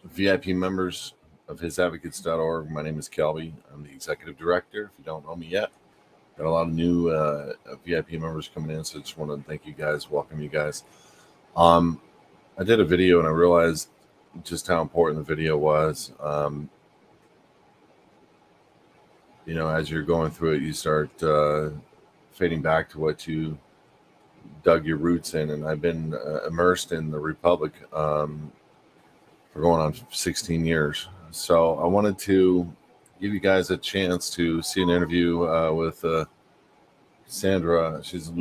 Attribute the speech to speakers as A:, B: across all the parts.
A: VIP members of HISAdvocates.org. My name is Kelby. I'm the executive director. If you don't know me yet, got a lot of new VIP members coming in, so I just want to thank you guys, welcome you guys. I did a video and I realized just how important the video was. As you're going through it, you start fading back to what you dug your roots in, and I've been immersed in the Republic for going on 16 years. So I wanted to give you guys a chance to see an interview with Sandra. She's a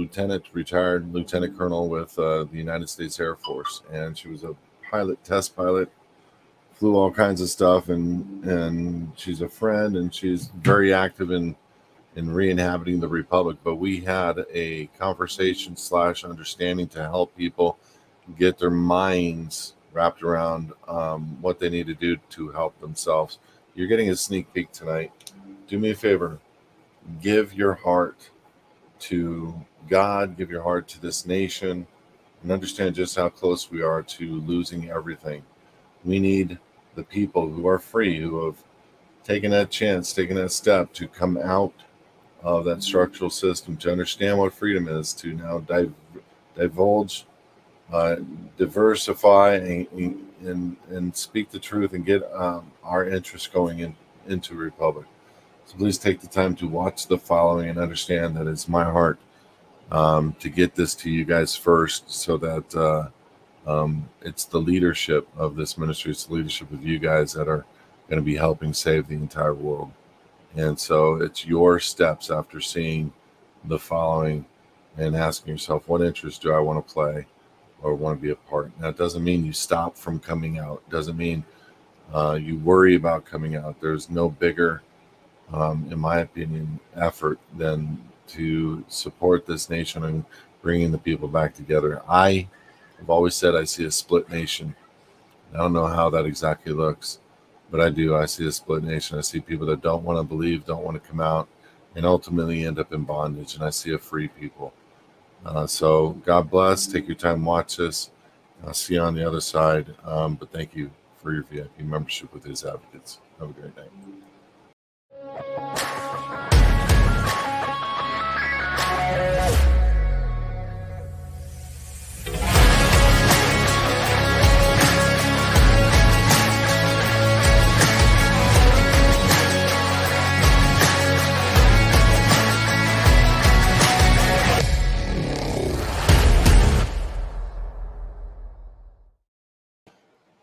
A: retired lieutenant colonel with the United States Air Force, and she was a test pilot, flew all kinds of stuff, and she's a friend, and she's very active in re-inhabiting the Republic. But we had a conversation / understanding to help people get their minds wrapped around what they need to do to help themselves. You're getting a sneak peek tonight. Do me a favor. Give your heart to God. Give your heart to this nation, and understand just how close we are to losing everything. We need the people who are free, who have taken that chance, taken that step to come out of that structural system, to understand what freedom is, to now divulge, diversify, and speak the truth, and get our interests going into Republic. So please take the time to watch the following and understand that it's my heart to get this to you guys first, so that it's the leadership of this ministry, it's the leadership of you guys that are going to be helping save the entire world. And so it's your steps after seeing the following and asking yourself, what interest do I want to play or want to be a part? Now, it doesn't mean you stop from coming out. It doesn't mean you worry about coming out. There's no bigger, in my opinion, effort than to support this nation and bringing the people back together. I've always said I see a split nation. I don't know how that exactly looks, but I do. I see a split nation. I see people that don't want to believe, don't want to come out, and ultimately end up in bondage. And I see a free people. So God bless. Take your time, watch this. I'll see you on the other side. But thank you for your VIP membership with HISAdvocates. Have a great night.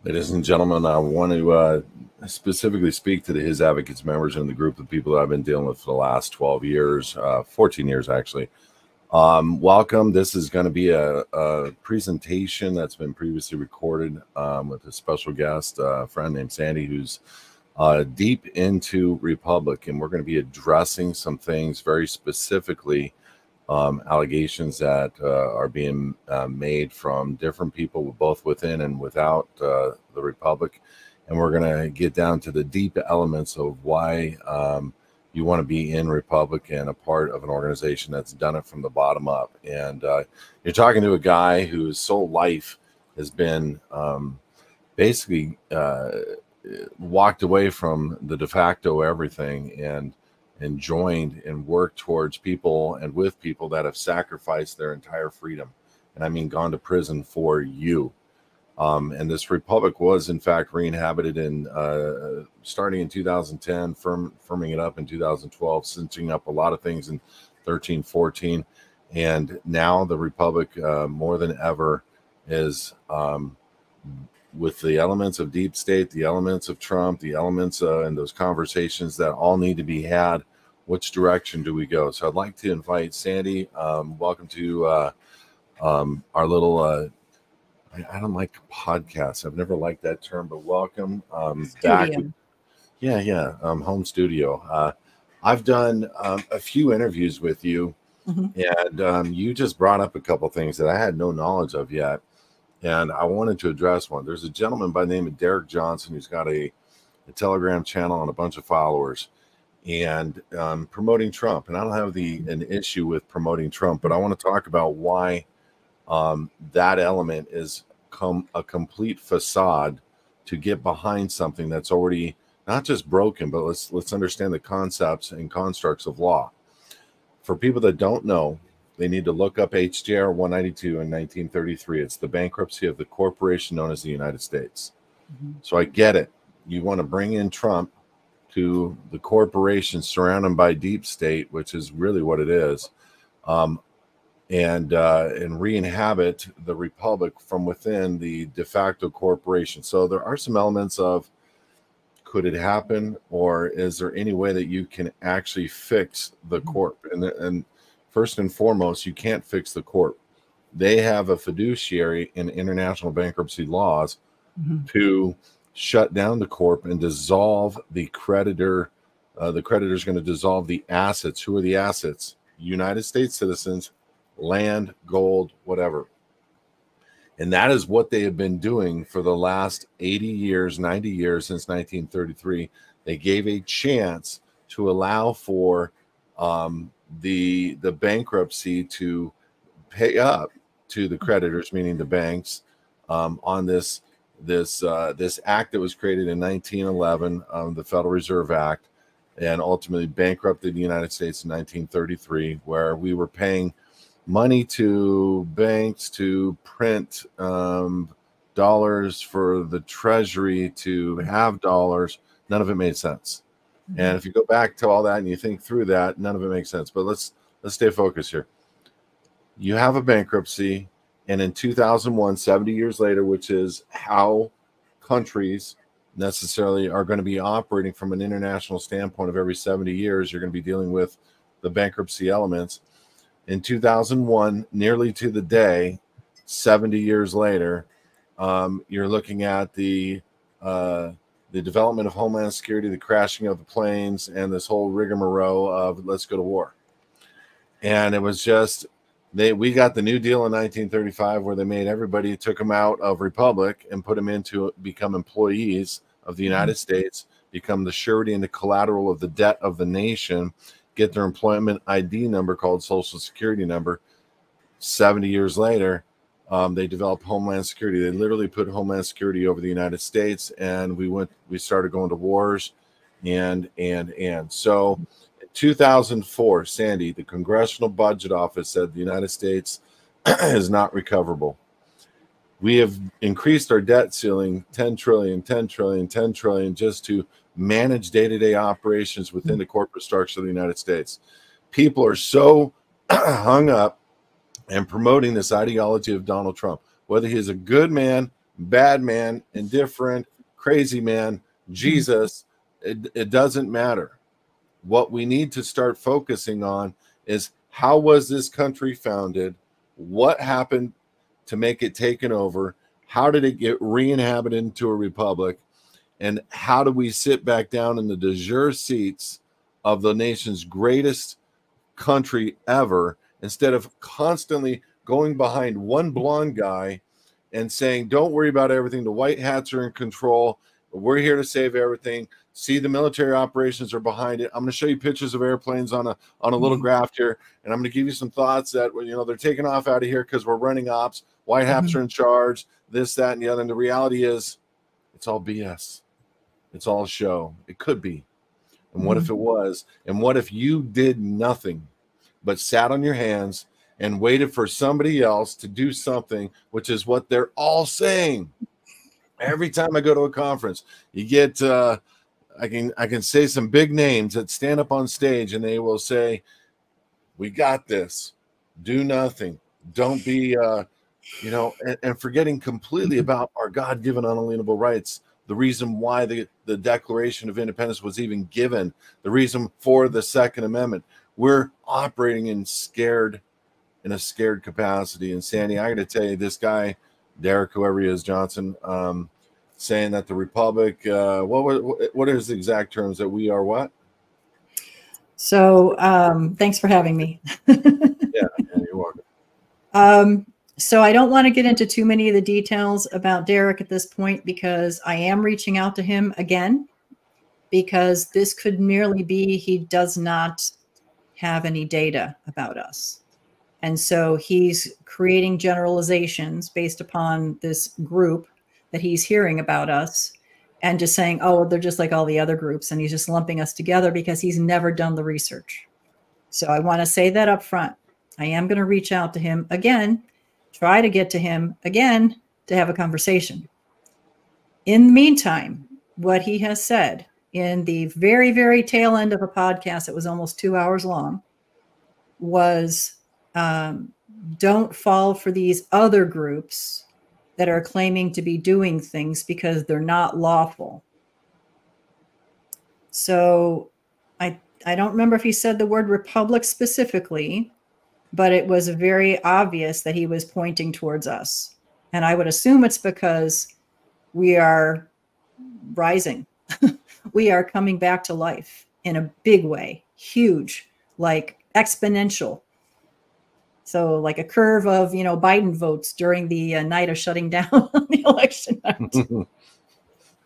A: Ladies and gentlemen, I want to specifically speak to the HISAdvocates members in the group of people that I've been dealing with for the last 12 years, 14 years actually. Welcome. This is going to be a presentation that's been previously recorded with a special guest, a friend named Sandy, who's deep into Republic, and we're going to be addressing some things very specifically. Allegations that are being made from different people, both within and without the Republic. And we're going to get down to the deep elements of why you want to be in Republic and a part of an organization that's done it from the bottom up. And you're talking to a guy whose sole life has been basically walked away from the de facto everything, and joined and worked towards people and with people that have sacrificed their entire freedom. And I mean, gone to prison for you. And this Republic was, in fact, re-inhabited in starting in 2010, firming it up in 2012, cinching up a lot of things in 13, 14. And now the Republic, more than ever, is with the elements of deep state, the elements of Trump, the elements and those conversations that all need to be had. Which direction do we go? So I'd like to invite Sandy. Welcome to our little, I don't like podcasts. I've never liked that term, but welcome back. Home studio. I've done a few interviews with you, and you just brought up a couple things that I had no knowledge of yet. And I wanted to address one. There's a gentleman by the name of Derek Johnson who's got a Telegram channel and a bunch of followers, and promoting Trump. And I don't have an issue with promoting Trump, but I want to talk about why that element is a complete facade to get behind something that's already not just broken, but let's understand the concepts and constructs of law. For people that don't know, they need to look up HJR 192 in 1933. It's the bankruptcy of the corporation known as the United States. So I get it. You want to bring in Trump to the corporation surrounded by deep state, which is really what it is, and re-inhabit the republic from within the de facto corporation. So there are some elements of, could it happen, or is there any way that you can actually fix the corp? And first and foremost, you can't fix the corp. They have a fiduciary in international bankruptcy laws to shut down the corp and dissolve the creditor. The creditor is going to dissolve the assets. Who are the assets? United States citizens, land, gold, whatever. And that is what they have been doing for the last 80 years, 90 years, since 1933. They gave a chance to allow for the bankruptcy to pay up to the creditors, meaning the banks, on this act that was created in 1911, the Federal Reserve Act, and ultimately bankrupted the United States in 1933, where we were paying money to banks to print dollars for the Treasury to have dollars. None of it made sense. And if you go back to all that and you think through that, none of it makes sense. But let's stay focused here. You have a bankruptcy, and in 2001, 70 years later, which is how countries necessarily are going to be operating from an international standpoint, of every 70 years, you're going to be dealing with the bankruptcy elements. In 2001, nearly to the day, 70 years later, you're looking at the development of Homeland Security, the crashing of the planes, and this whole rigmarole of let's go to war. And it was just, we got the New Deal in 1935, where they made everybody, took them out of republic and put them into become employees of the United States, become the surety and the collateral of the debt of the nation, get their employment ID number called Social Security number. 70 years later, they developed Homeland Security. They literally put Homeland Security over the United States, and we started going to wars, and so. 2004, Sandy, the Congressional Budget Office said the United States is not recoverable. We have increased our debt ceiling 10 trillion, 10 trillion, 10 trillion just to manage day-to-day operations within the corporate structure of the United States. People are so hung up and promoting this ideology of Donald Trump, whether he is a good man, bad man, indifferent, crazy man, Jesus, it doesn't matter. What we need to start focusing on is, how was this country founded? What happened to make it taken over? How did it get re-inhabited into a republic? And how do we sit back down in the de jure seats of the nation's greatest country ever, instead of constantly going behind one blonde guy and saying, don't worry about everything. The white hats are in control. We're here to save everything. See, the military operations are behind it. I'm going to show you pictures of airplanes on a little graph here, and I'm going to give you some thoughts that, they're taking off out of here because we're running ops. White hats are in charge, this, that, and the other. And the reality is, it's all BS. It's all a show. It could be. And what if it was? And what if you did nothing but sat on your hands and waited for somebody else to do something, which is what they're all saying. Every time I go to a conference, you get I can say some big names that stand up on stage, and they will say, we got this. Do nothing. Don't be and forgetting completely about our God-given unalienable rights, the reason why the Declaration of Independence was even given, the reason for the Second Amendment. We're operating in a scared capacity. And Sandy, I got to tell you, this guy, Derek, whoever he is, Johnson, saying that the Republic, what is the exact terms, that we are what?
B: So thanks for having me.
A: Yeah, you're welcome.
B: So I don't want to get into too many of the details about Derek at this point, because I am reaching out to him again, because this could merely be he does not have any data about us. And so he's creating generalizations based upon this group that he's hearing about us and just saying, oh, they're just like all the other groups. And he's just lumping us together because he's never done the research. So I want to say that up front. I am going to reach out to him again, try to get to him again to have a conversation. In the meantime, what he has said in the very, very tail end of a podcast that was almost 2 hours long was, don't fall for these other groups that are claiming to be doing things because they're not lawful. So I don't remember if he said the word republic specifically, but it was very obvious that he was pointing towards us. And I would assume it's because we are rising. We are coming back to life in a big way, huge, like exponential. So like a curve of, Biden votes during the night of shutting down the election night.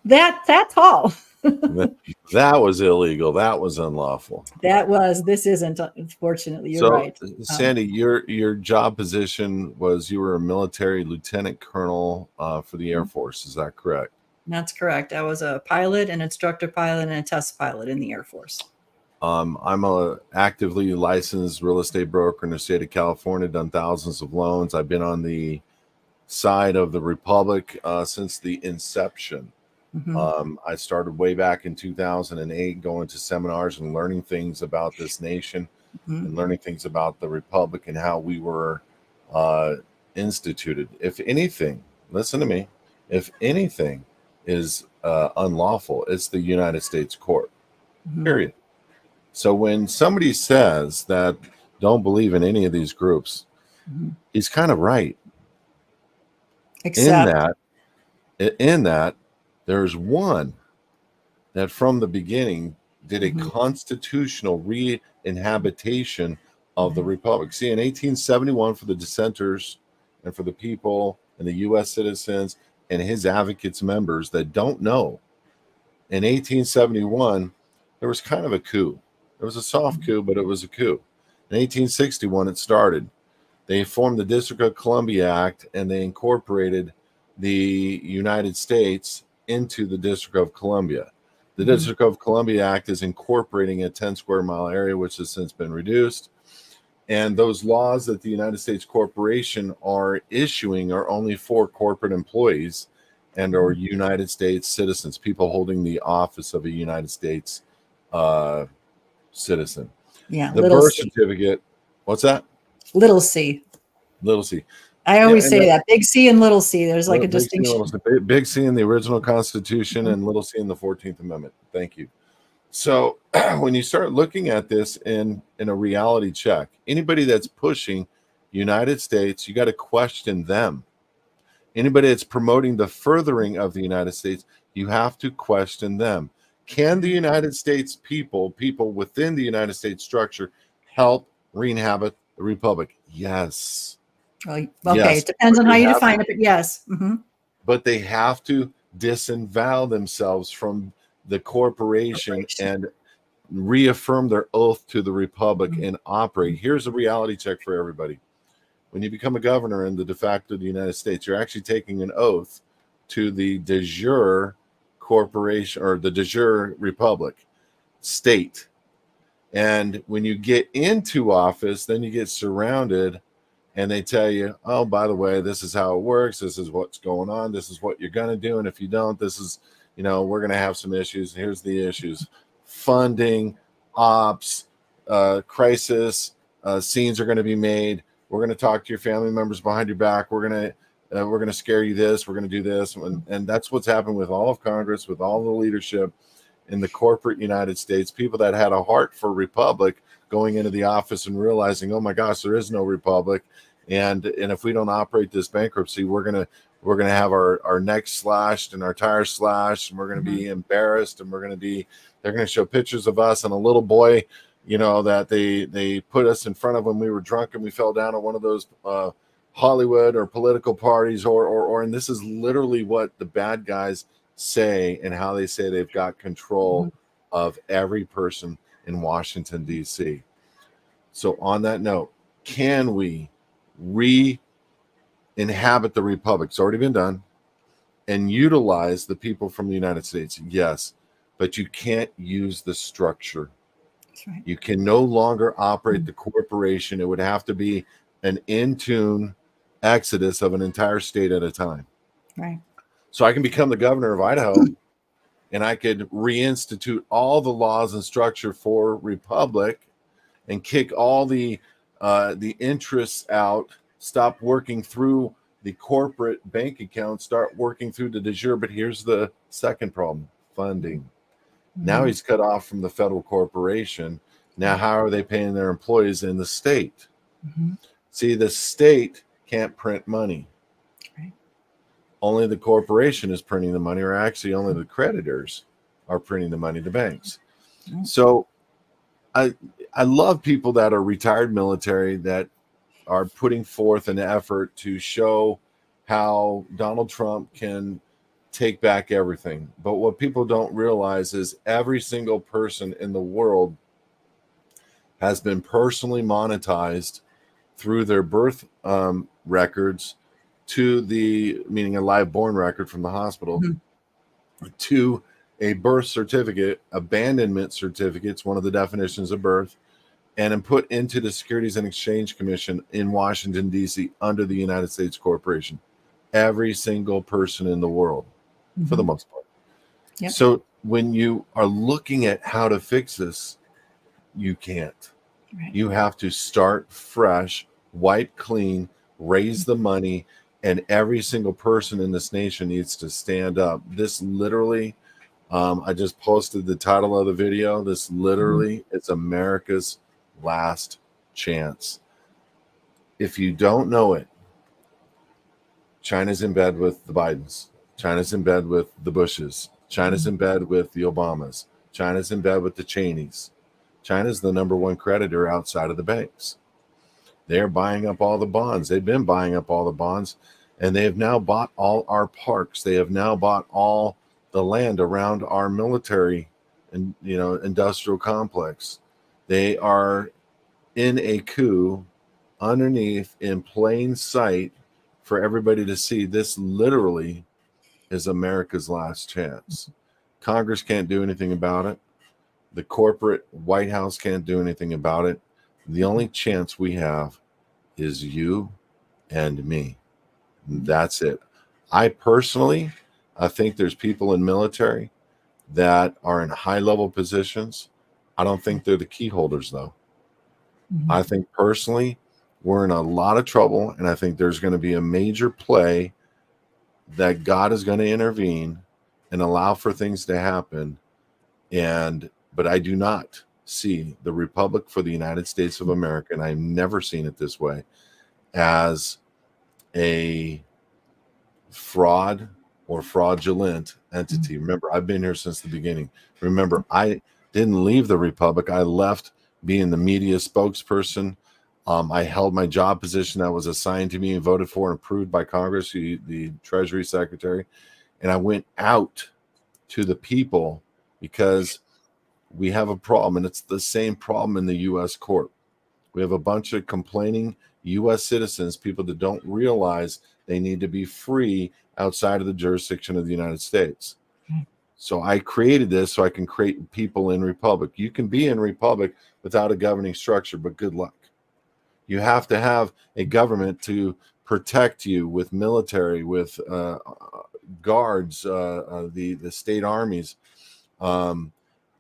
B: that tall.
A: That was illegal. That was unlawful.
B: This isn't, unfortunately. You're right.
A: Sandy, your job position was you were a military lieutenant colonel for the Air Force. Is that correct?
B: That's correct. I was a pilot, an instructor pilot, and a test pilot in the Air Force.
A: I'm a actively licensed real estate broker in the state of California, done thousands of loans. I've been on the side of the Republic since the inception. Mm-hmm. I started way back in 2008, going to seminars and learning things about this nation, mm-hmm. and learning things about the Republic and how we were instituted. If anything, listen to me, if anything is unlawful, it's the United States court, mm-hmm. period. So when somebody says that don't believe in any of these groups, mm-hmm. he's kind of right.
B: Except
A: in that there's one that from the beginning did a mm-hmm. constitutional re-inhabitation of the Republic. See, in 1871, for the dissenters and for the people and the U.S. citizens and his advocates members that don't know, in 1871, there was kind of a coup. It was a soft coup, but it was a coup. In 1861, it started. They formed the District of Columbia Act, and they incorporated the United States into the District of Columbia. The mm-hmm. District of Columbia Act is incorporating a 10 square mile area, which has since been reduced. And those laws that the United States Corporation are issuing are only for corporate employees and or United States citizens, people holding the office of a United States citizen.
B: Yeah.
A: The birth certificate. What's that?
B: Little c.
A: Little c.
B: I always say that. Big C and little c. There's like a distinction.
A: Big C in the original Constitution and little c in the 14th Amendment. Thank you. So when you start looking at this in a reality check, anybody that's pushing United States, you got to question them. Anybody that's promoting the furthering of the United States, you have to question them. Can the United States people within the United States structure help re-inhabit the Republic? Yes.
B: Okay, yes. It depends on how you define it, but yes. Mm-hmm.
A: But they have to disavow themselves from the corporation and reaffirm their oath to the Republic and operate. Here's a reality check for everybody. When you become a governor in the de facto of the United States, you're actually taking an oath to the de jure corporation or the de jure Republic state. And when you get into office, then you get surrounded and they tell you, oh, by the way, this is how it works. This is what's going on. This is what you're going to do. And if you don't, this is, we're going to have some issues. Here's the issues: funding, ops, crisis, scenes are going to be made. We're going to talk to your family members behind your back. We're going to scare you this. We're going to do this. And that's what's happened with all of Congress, with all the leadership in the corporate United States, people that had a heart for Republic going into the office and realizing, oh my gosh, there is no Republic. And if we don't operate this bankruptcy, we're gonna have our necks slashed and our tires slashed, and we're gonna be embarrassed, and they're gonna show pictures of us and a little boy, that they put us in front of when we were drunk and we fell down at one of those Hollywood or political parties, and this is literally what the bad guys say and how they say they've got control of every person in Washington, D.C. So on that note, can we re-inhabit the Republic? It's already been done. and utilize the people from the United States. Yes, but you can't use the structure.
B: That's right.
A: You can no longer operate the corporation. It would have to be an in-tune exodus of an entire state at a time.
B: Right.
A: So I can become the governor of Idaho, and I could reinstitute all the laws and structure for republic, and kick all the interests out. Stop working through the corporate bank account. Start working through the de jure. But here's the second problem: funding. Now he's cut off from the federal corporation. Now, how are they paying their employees in the state? See, the state can't print money.
B: Right.
A: Only the corporation is printing the money, or actually only the creditors are printing the money, the banks. So I love people that are retired military that are putting forth an effort to show how Donald Trump can take back everything. But what people don't realize is every single person in the world has been personally monetized through their birth records to the, meaning a live born record from the hospital, to a birth certificate, abandonment certificates, one of the definitions of birth, and then put into the Securities and Exchange Commission in Washington, D.C. under the United States Corporation. Every single person in the world, for the most part.
B: Yep.
A: So when you are looking at how to fix this, you can't.
B: Right.
A: You have to start fresh, wipe clean, raise the money, and every single person in this nation needs to stand up. This literally, I just posted the title of the video. This literally is America's last chance. If you don't know it, China's in bed with the Bidens. China's in bed with the Bushes. China's in bed with the Obamas. China's in bed with the Cheneys. China's the number one creditor outside of the banks. They're buying up all the bonds. They've been buying up all the bonds, and they have now bought all our parks. They have now bought all the land around our military and, you know, industrial complex. They are in a coup underneath in plain sight for everybody to see. This literally is America's last chance. Congress can't do anything about it. The corporate White House can't do anything about it. The only chance we have is you and me. That's it. I personally, I think there's people in military that are in high level positions. I don't think they're the key holders, though. I think personally, we're in a lot of trouble, and I think there's going to be a major play that God is going to intervene and allow for things to happen. But I do not see the Republic for the United States of America, and I've never seen it this way, as a fraud or fraudulent entity. Remember, I've been here since the beginning. Remember, I didn't leave the Republic. I left being the media spokesperson. I held my job position that was assigned to me and voted for and approved by Congress, the Treasury Secretary. And I went out to the people because we have a problem, and it's the same problem in the U.S. court. We have a bunch of complaining U.S. citizens, people that don't realize they need to be free outside of the jurisdiction of the United States. So I created this so I can create people in Republic. You can be in Republic without a governing structure, but good luck. You have to have a government to protect you with military, with guards, the state armies,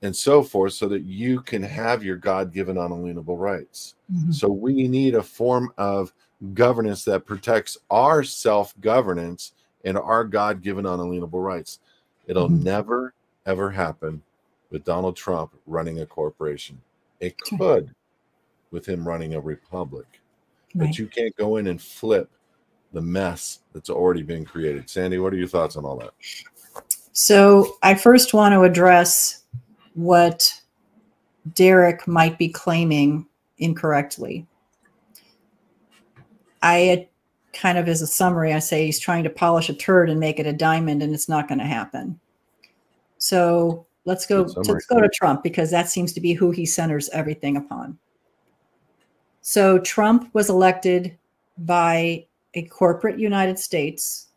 A: and so forth, so that you can have your God-given unalienable rights. So we need a form of governance that protects our self-governance and our God-given unalienable rights. It'll never, ever happen with Donald Trump running a corporation. It could with him running a republic. But you can't go in and flip the mess that's already been created. Sandy, what are your thoughts on all that?
B: So I first want to address what Derek might be claiming incorrectly. I kind of, as a summary, I say he's trying to polish a turd and make it a diamond, and it's not going to happen. So let's go to Trump, because that seems to be who he centers everything upon. So Trump was elected by a corporate United States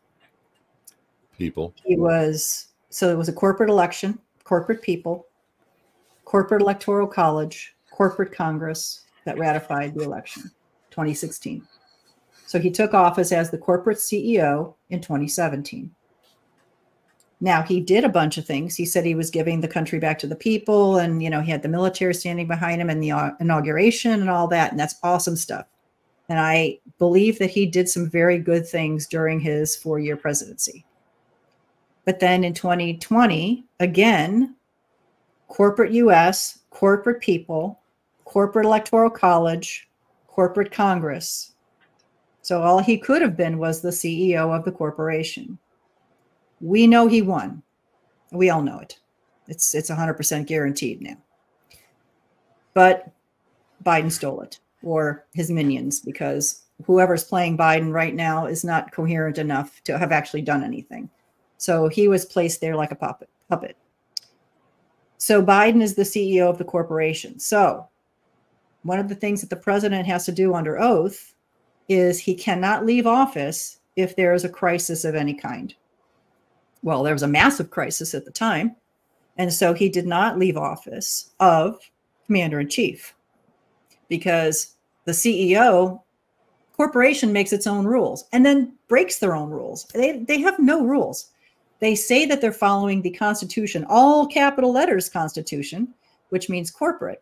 A: People.
B: He was, so it was a corporate election, corporate people, corporate electoral college, corporate Congress that ratified the election, 2016. So he took office as the corporate CEO in 2017. Now, he did a bunch of things. He said he was giving the country back to the people, and, you know, he had the military standing behind him and the inauguration and all that, and that's awesome stuff. And I believe that he did some very good things during his 4-year presidency. But then in 2020, again, corporate US, corporate people, corporate electoral college, corporate Congress. So all he could have been was the CEO of the corporation. We know he won. We all know it. It's 100% guaranteed now. But Biden stole it, or his minions, because whoever's playing Biden right now is not coherent enough to have actually done anything. So he was placed there like a puppet. So Biden is the CEO of the corporation. So one of the things that the president has to do under oath is he cannot leave office if there is a crisis of any kind. Well, there was a massive crisis at the time. And so he did not leave office of commander-in-chief, because the CEO corporation makes its own rules and then breaks their own rules. They have no rules. They say that they're following the Constitution, all capital letters Constitution, which means corporate,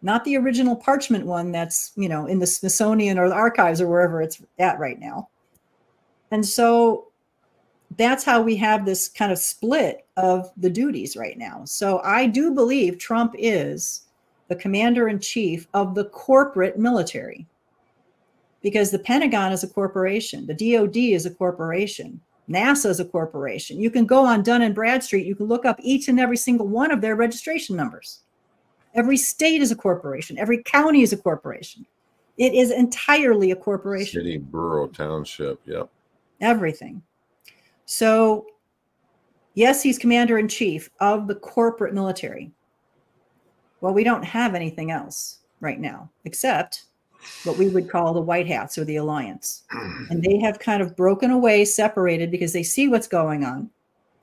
B: not the original parchment one that's, you know, in the Smithsonian or the archives or wherever it's at right now. And so that's how we have this kind of split of the duties right now. So I do believe Trump is the commander-in-chief of the corporate military, because the Pentagon is a corporation. The DOD is a corporation. NASA is a corporation. You can go on Dun & Bradstreet. You can look up each and every single one of their registration numbers. Every state is a corporation. Every county is a corporation. It is entirely a corporation.
A: City, borough, township, yep.
B: Everything. So, yes, he's commander-in-chief of the corporate military. Well, we don't have anything else right now except what we would call the White Hats or the Alliance. And they have kind of broken away, separated, because they see what's going on.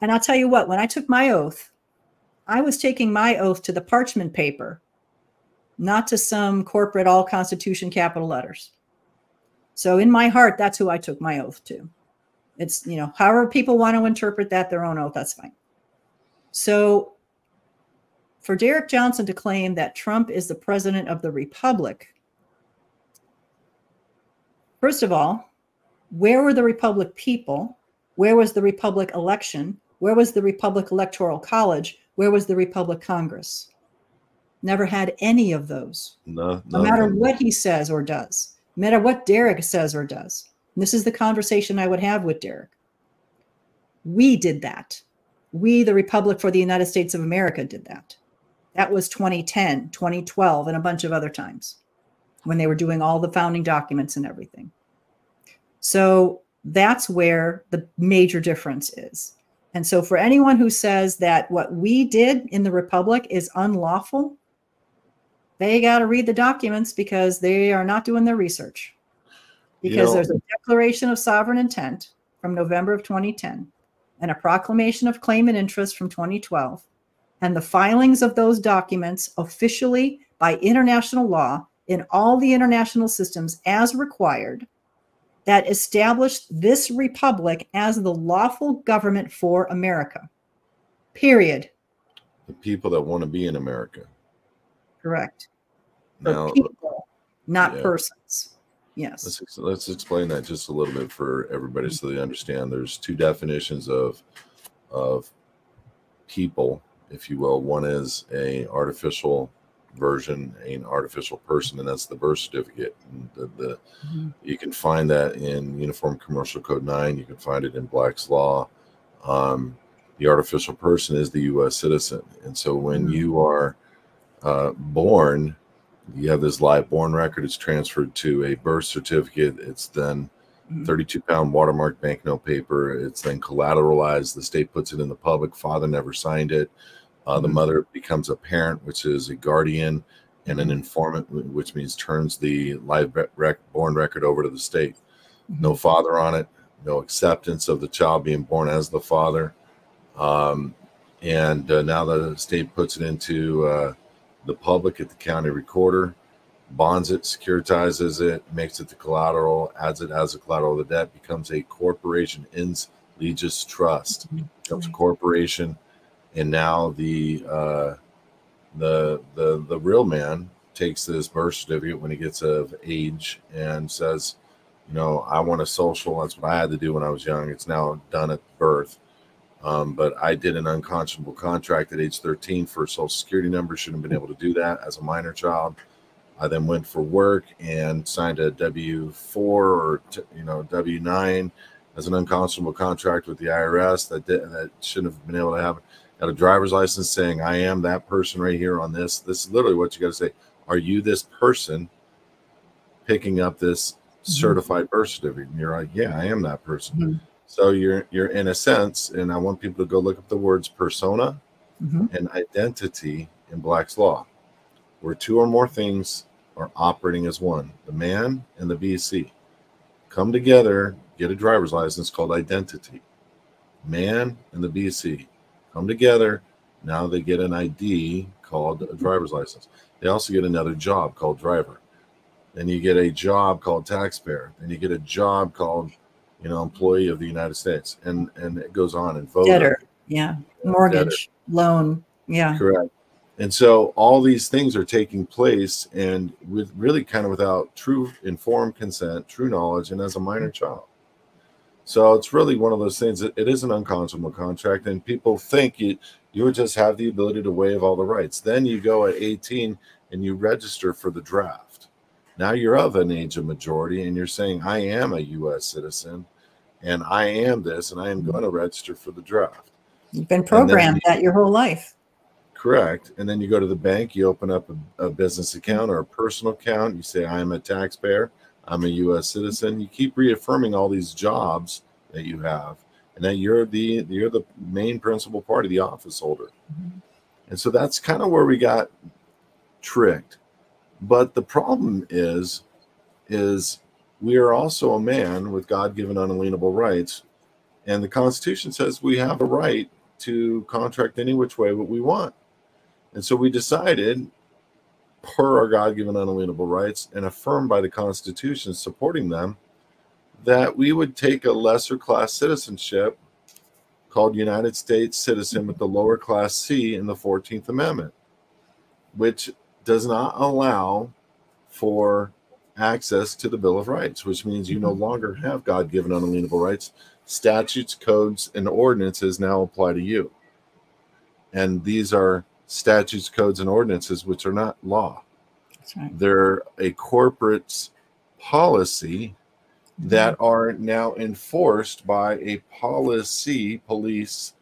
B: And I'll tell you what, when I took my oath, I was taking my oath to the parchment paper, not to some corporate all Constitution capital letters. So in my heart, that's who I took my oath to. It's, you know, however people want to interpret that, their own oath, that's fine. So for Derek Johnson to claim that Trump is the president of the Republic, first of all, where were the Republic people? Where was the Republic election? Where was the Republic Electoral College? Where was the Republic Congress? Never had any of those. No matter what he says or does, no matter what Derek says or does. And this is the conversation I would have with Derek. We did that. We, the Republic for the United States of America, did that. That was 2010, 2012, and a bunch of other times when they were doing all the founding documents and everything. So that's where the major difference is. And so for anyone who says that what we did in the Republic is unlawful, they got to read the documents, because they are not doing their research. Because there's a Declaration of Sovereign Intent from November of 2010 and a Proclamation of Claim and Interest from 2012. And the filings of those documents officially by international law in all the international systems as required, that established this republic as the lawful government for America. Period.
A: The people that want to be in America.
B: Correct.
A: Now,
B: for people, not persons. Yes.
A: Let's explain that just a little bit for everybody so they understand. There's two definitions of people, if you will. One is an artificial version, an artificial person, and that's the birth certificate. And you can find that in Uniform Commercial Code 9. You can find it in Black's Law. The artificial person is the U.S. citizen. And so when you are born, you have this live born record. It's transferred to a birth certificate. It's then 32-pound watermark banknote paper. It's then collateralized. The state puts it in the public. Father never signed it. The mother becomes a parent, which is a guardian, and an informant, which means turns the live born record over to the state. No father on it, no acceptance of the child being born as the father. And now the state puts it into the public at the county recorder, bonds it, securitizes it, makes it the collateral, adds it as a collateral. The debt becomes a corporation, ins legis trust, becomes a corporation, and now the real man takes this birth certificate when he gets of age and says, you know, I want a social. That's what I had to do when I was young. It's now done at birth. But I did an unconscionable contract at age 13 for a social security number. Shouldn't have been able to do that as a minor child. I then went for work and signed a W-4 or W-9 as an unconscionable contract with the IRS that shouldn't have been able to have. Got a driver's license saying I am that person right here on this. This is literally what you got to say. Are you this person picking up this certified birth certificate? And you're like, yeah, I am that person. So you're in a sense, and I want people to go look up the words persona and identity in Black's Law, where two or more things are operating as one. The man and the BC come together, get a driver's license called identity. Man and the BC come together. Now they get an ID called a driver's license. They also get another job called driver. Then you get a job called taxpayer. Then you get a job called, employee of the United States. And it goes on. And voter.
B: Debtor. Yeah. Mortgage, loan. Yeah.
A: Correct. And so all these things are taking place, and with really kind of without true informed consent, true knowledge, and as a minor child. So it's really one of those things that it is an unconscionable contract, and people think you would just have the ability to waive all the rights. Then you go at 18 and you register for the draft. Now you're of an age of majority, and you're saying, I am a U.S. citizen, and I am this, and I am going to register for the draft.
B: You've been programmed that your whole life.
A: Correct. And then you go to the bank, you open up a business account or a personal account. You say, I am a taxpayer. I'm a U.S. citizen. You keep reaffirming all these jobs that you have, and that you're the main principal party, the office holder. And so that's kind of where we got tricked. But the problem is we are also a man with God-given unalienable rights, and the Constitution says we have a right to contract any which way what we want. And so we decided, per our God-given unalienable rights and affirmed by the Constitution supporting them, that we would take a lesser class citizenship called United States citizen with the lower class C in the 14th Amendment, which does not allow for access to the Bill of Rights, which means you no longer have God-given unalienable rights. Statutes, codes, and ordinances now apply to you. And these are statutes, codes, and ordinances, which are not law.
B: That's right.
A: They're a corporate policy that are now enforced by a police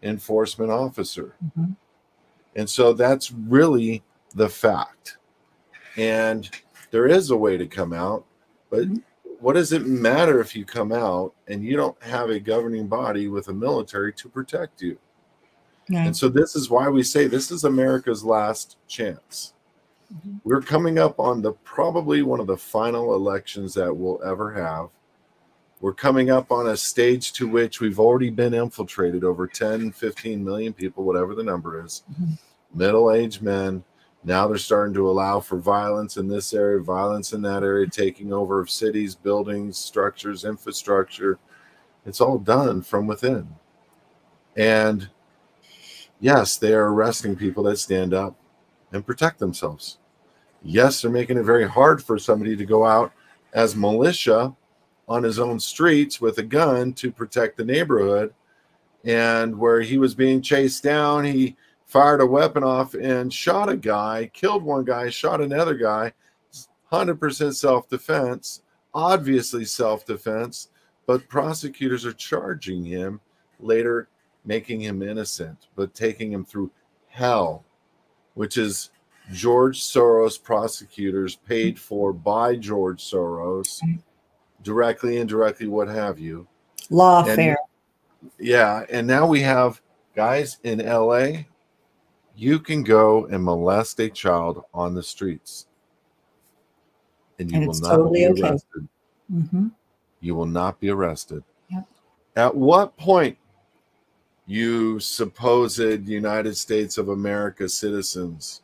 A: enforcement officer. And so that's really the fact. And there is a way to come out, but what does it matter if you come out and you don't have a governing body with a military to protect you? And so this is why we say this is America's last chance. We're coming up on probably one of the final elections that we'll ever have. We're coming up on a stage to which we've already been infiltrated, over 10, 15 million people, whatever the number is, middle-aged men. Now they're starting to allow for violence in this area, violence in that area, taking over of cities, buildings, structures, infrastructure. It's all done from within. And yes, they are arresting people that stand up and protect themselves. Yes, they're making it very hard for somebody to go out as militia on his own streets with a gun to protect the neighborhood. And where he was being chased down, he fired a weapon off and shot a guy, killed one guy, shot another guy. 100% self-defense, obviously self-defense, but prosecutors are charging him later, making him innocent, but taking him through hell, which is George Soros prosecutors paid for by George Soros, directly, indirectly, what have you.
B: Lawfare.
A: Yeah, and now we have guys in LA. You can go and molest a child on the streets, and you will not be arrested. You will not be arrested. At what point, you supposed United States of America citizens,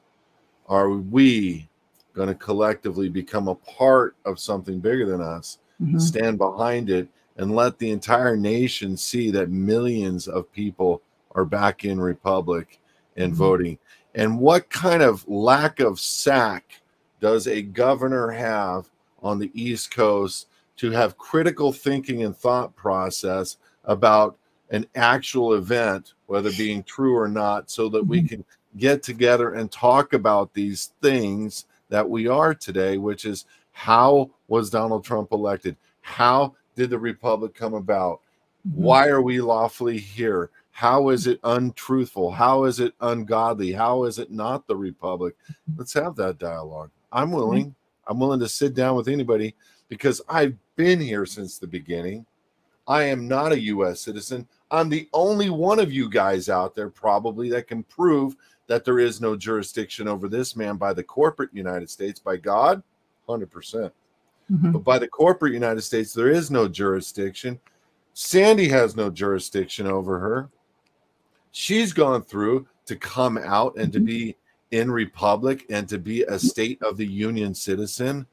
A: are we going to collectively become a part of something bigger than us, stand behind it, and let the entire nation see that millions of people are back in Republic and voting? And what kind of lack of sack does a governor have on the East Coast to have critical thinking and thought process about an actual event, whether being true or not, so that we can get together and talk about these things that we are today, which is, how was Donald Trump elected? How did the Republic come about? Why are we lawfully here? How is it untruthful? How is it ungodly? How is it not the Republic? Let's have that dialogue. I'm willing. I'm willing to sit down with anybody, because I've been here since the beginning. I am not a U.S. citizen. I'm the only one of you guys out there probably that can prove that there is no jurisdiction over this man by the corporate United States. By God, 100%. But by the corporate United States, there is no jurisdiction. Sandy has no jurisdiction over her. She's gone through to come out and to be in Republic and to be a State of the Union citizen.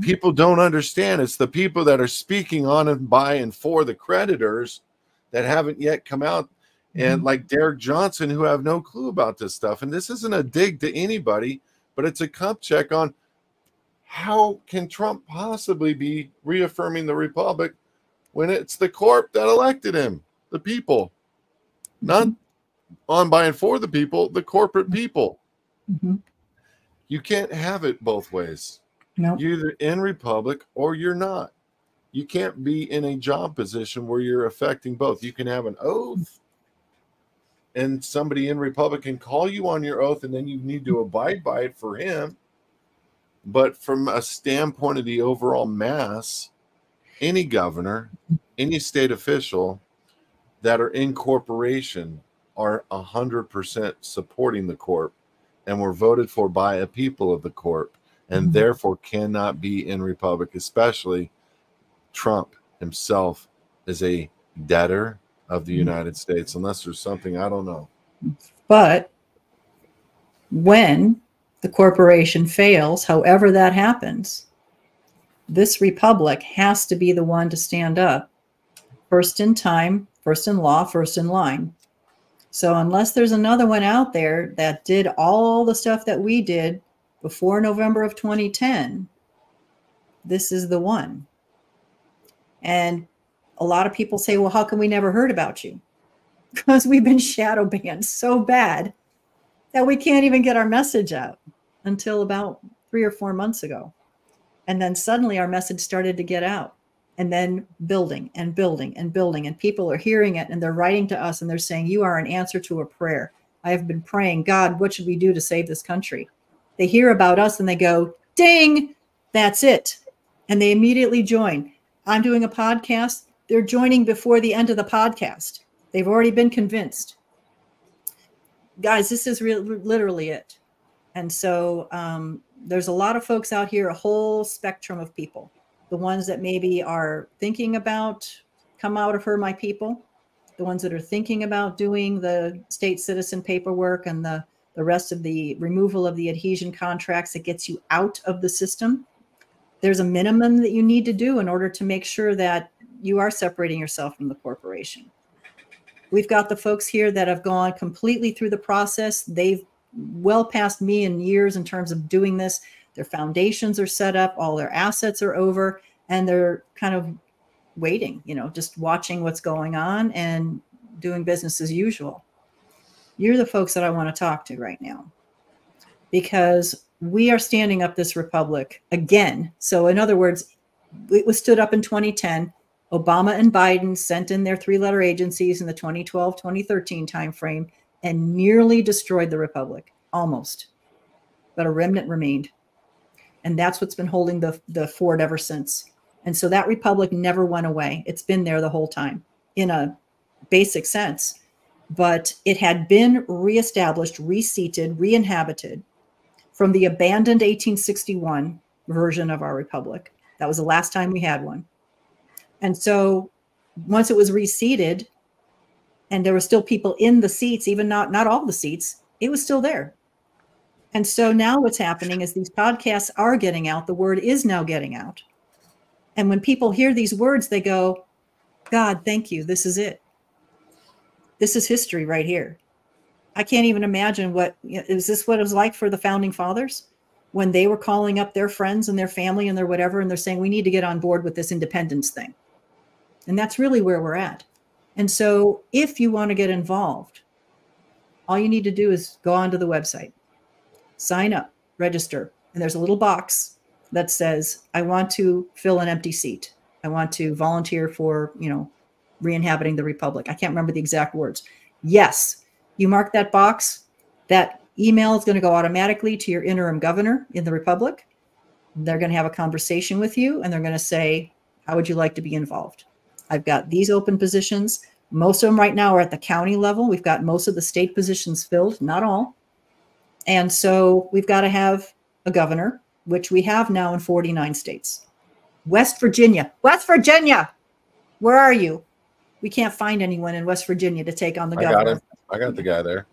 A: People don't understand. It's the people that are speaking on and by and for the creditors that haven't yet come out, and like Derek Johnson, who have no clue about this stuff. And this isn't a dig to anybody, but it's a cup check on how can Trump possibly be reaffirming the Republic when it's the corp that elected him, the people, not on by and for the people, the corporate people. You can't have it both ways. Nope. You're either in Republic or you're not. You can't be in a job position where you're affecting both. You can have an oath, and somebody in Republic can call you on your oath, and then you need to abide by it for him. But from a standpoint of the overall mass, any governor, any state official that are in corporation are 100% supporting the corp, and were voted for by a people of the corp, and therefore cannot be in Republic. Especially Trump himself is a debtor of the United States, unless there's something I don't know.
B: But when the corporation fails, however that happens, this Republic has to be the one to stand up, first in time, first in law, first in line. So unless there's another one out there that did all the stuff that we did before November of 2010, this is the one. And a lot of people say, well, how come we never heard about you? Because we've been shadow banned so bad that we can't even get our message out until about 3 or 4 months ago. And then suddenly our message started to get out, and then building and building and building. And people are hearing it, and they're writing to us, and they're saying, you are an answer to a prayer. I have been praying, God, what should we do to save this country? They hear about us and they go, ding, that's it. And they immediately join. I'm doing a podcast. They're joining before the end of the podcast. They've already been convinced. Guys, this is literally it. And so there's a lot of folks out here, a whole spectrum of people. The ones that maybe are thinking about come out of her, my people. The ones that are thinking about doing the state citizen paperwork and the rest of the removal of the adhesion contracts that gets you out of the system. There's a minimum that you need to do in order to make sure that you are separating yourself from the corporation. We've got the folks here that have gone completely through the process. They've well past me in years in terms of doing this. Their foundations are set up, all their assets are over, and they're kind of waiting, just watching what's going on and doing business as usual. You're the folks that I want to talk to right now, because we are standing up this Republic again. So in other words, it was stood up in 2010. Obama and Biden sent in their 3-letter agencies in the 2012-2013 timeframe and nearly destroyed the Republic, almost. But a remnant remained. And that's what's been holding the fort ever since. And so that Republic never went away. It's been there the whole time in a basic sense. But it had been reestablished, reseated, re-inhabited from the abandoned 1861 version of our Republic. That was the last time we had one. And so once it was reseated and there were still people in the seats, even not all the seats, it was still there. And so now what's happening is these podcasts are getting out. The word is now getting out. And when people hear these words, they go, God, thank you. This is it. This is history right here. I can't even imagine is this what it was like for the founding fathers when they were calling up their friends and their family and their whatever, and they're saying, we need to get on board with this independence thing. And that's really where we're at. And so if you want to get involved, all you need to do is go onto the website, sign up, register. And there's a little box that says, I want to fill an empty seat. I want to volunteer for, re-inhabiting the Republic. I can't remember the exact words. Yes, you mark that box, that email is going to go automatically to your interim governor in the Republic. They're going to have a conversation with you, and they're going to say, how would you like to be involved? I've got these open positions. Most of them right now are at the county level. We've got most of the state positions filled, not all. And so we've got to have a governor, which we have now in 49 states. West Virginia, where are you? We can't find anyone in West Virginia to take on the governor.
A: I got the guy there.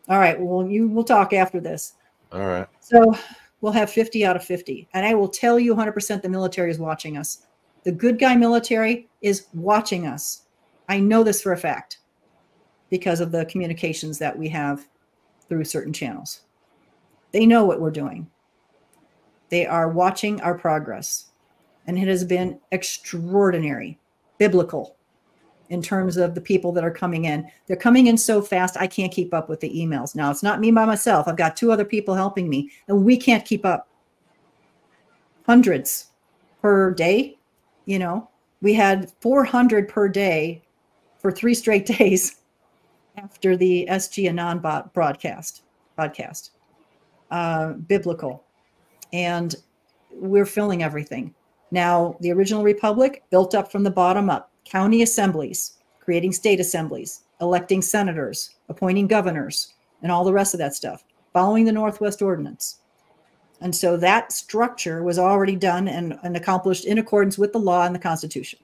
B: All right. Well, we'll talk after this.
A: All right.
B: So we'll have 50 out of 50. And I will tell you 100% the military is watching us. The good guy military is watching us. I know this for a fact because of the communications that we have through certain channels. They know what we're doing. They are watching our progress. And it has been extraordinary, biblical, in terms of the people that are coming in. They're coming in so fast, I can't keep up with the emails. Now, it's not me by myself. I've got 2 other people helping me, and we can't keep up. Hundreds per day. We had 400 per day for 3 straight days after the SG Anon podcast, biblical. And we're filling everything. Now, the original Republic built up from the bottom up, county assemblies, creating state assemblies, electing senators, appointing governors, and all the rest of that stuff, following the Northwest Ordinance. And so that structure was already done and accomplished in accordance with the law and the Constitution.